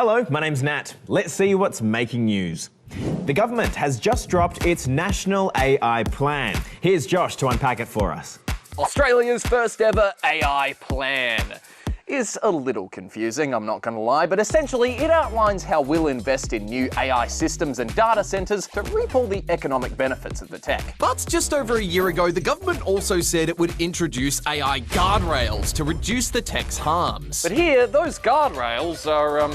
Hello, my name's Nat. Let's see what's making news. The government has just dropped its National AI Plan. Here's Josh to unpack it for us. Australia's first ever AI plan is a little confusing, I'm not going to lie, but essentially it outlines how we'll invest in new AI systems and data centres to reap all the economic benefits of the tech. But just over a year ago, the government also said it would introduce AI guardrails to reduce the tech's harms. But here, those guardrails are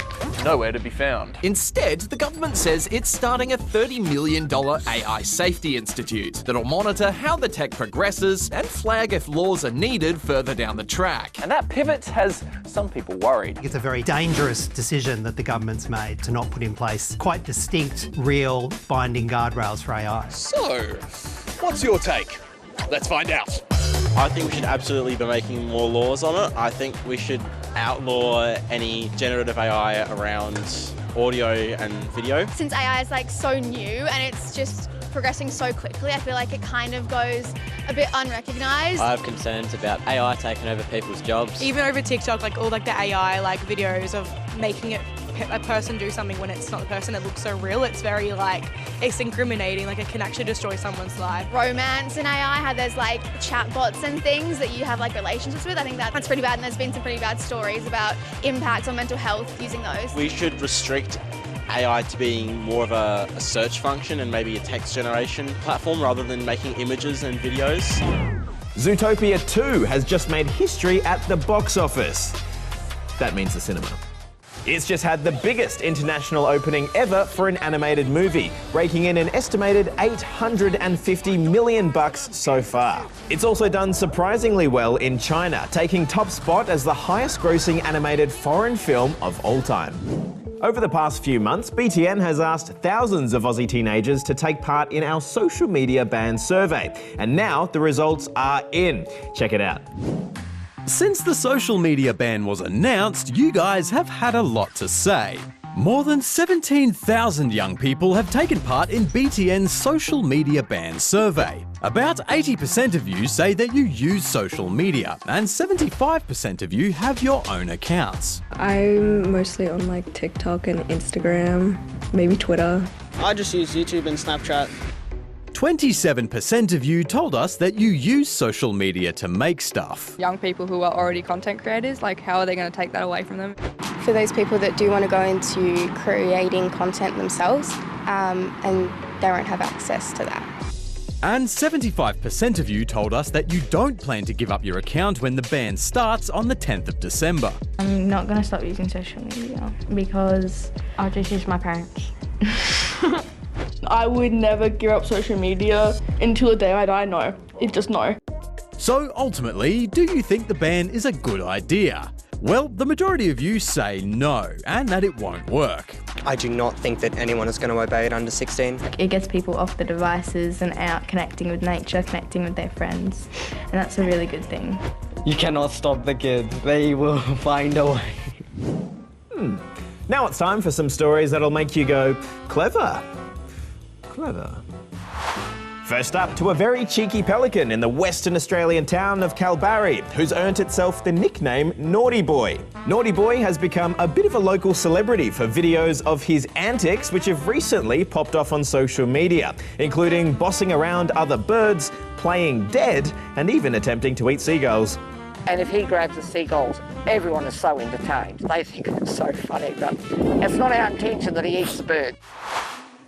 nowhere to be found. Instead, the government says it's starting a $30 million AI Safety Institute that'll monitor how the tech progresses and flag if laws are needed further down the track. And that pivot has some people worried. It's a very dangerous decision that the government's made to not put in place quite distinct, real, binding guardrails for AI. So, what's your take? Let's find out. I think we should absolutely be making more laws on it. I think we should outlaw any generative AI around audio and video. Since AI is like so new and it's just progressing so quickly, I feel like it kind of goes a bit unrecognised. I have concerns about AI taking over people's jobs. Even over TikTok, like all like the AI like videos of making it a person do something when it's not the person, it looks so real. It's very like, it's incriminating, like it can actually destroy someone's life. Romance in AI, how there's like chatbots and things that you have like relationships with, I think that's pretty bad, and there's been some pretty bad stories about impacts on mental health using those. We should restrict AI to being more of a search function and maybe a text generation platform rather than making images and videos. Zootopia 2 has just made history at the box office. That means the cinema. It's just had the biggest international opening ever for an animated movie, raking in an estimated $850 million so far. It's also done surprisingly well in China, taking top spot as the highest grossing animated foreign film of all time. Over the past few months, BTN has asked thousands of Aussie teenagers to take part in our social media ban survey, and now the results are in. Check it out. Since the social media ban was announced, you guys have had a lot to say. More than 17,000 young people have taken part in BTN's social media ban survey. About 80% of you say that you use social media, and 75% of you have your own accounts. I'm mostly on like TikTok and Instagram, maybe Twitter. I just use YouTube and Snapchat. 27% of you told us that you use social media to make stuff. Young people who are already content creators, like how are they going to take that away from them? For those people that do want to go into creating content themselves and they won't have access to that. And 75% of you told us that you don't plan to give up your account when the ban starts on the 10th of December. I'm not going to stop using social media because I'll just use my parents. I would never give up social media until the day I die, no. It's just no. So ultimately, do you think the ban is a good idea? Well, the majority of you say no, and that it won't work. I do not think that anyone is going to obey it under 16. It gets people off the devices and out connecting with nature, connecting with their friends, and that's a really good thing. You cannot stop the kids. They will find a way. Now it's time for some stories that'll make you go, clever. Clever. First up, to a very cheeky pelican in the Western Australian town of Kalbarri, who's earned itself the nickname Naughty Boy. Naughty Boy has become a bit of a local celebrity for videos of his antics, which have recently popped off on social media, including bossing around other birds, playing dead, and even attempting to eat seagulls. And if he grabs the seagulls, everyone is so entertained. They think it's so funny, but it's not our intention that he eats the bird.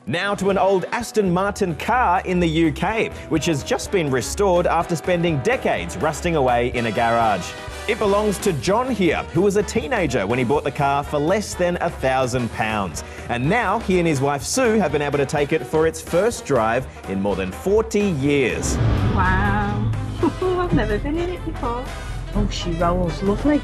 Now to an old Aston Martin car in the UK, which has just been restored after spending decades rusting away in a garage. It belongs to John here, who was a teenager when he bought the car for less than £1,000. And now he and his wife Sue have been able to take it for its first drive in more than 40 years. Wow, I've never been in it before. Oh, she rolls lovely.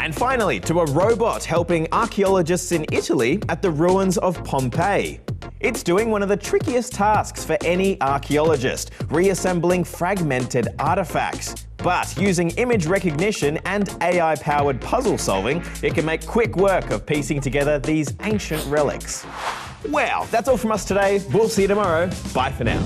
And finally, to a robot helping archaeologists in Italy at the ruins of Pompeii. It's doing one of the trickiest tasks for any archaeologist, reassembling fragmented artifacts. But using image recognition and AI-powered puzzle solving, it can make quick work of piecing together these ancient relics. Well, that's all from us today. We'll see you tomorrow. Bye for now.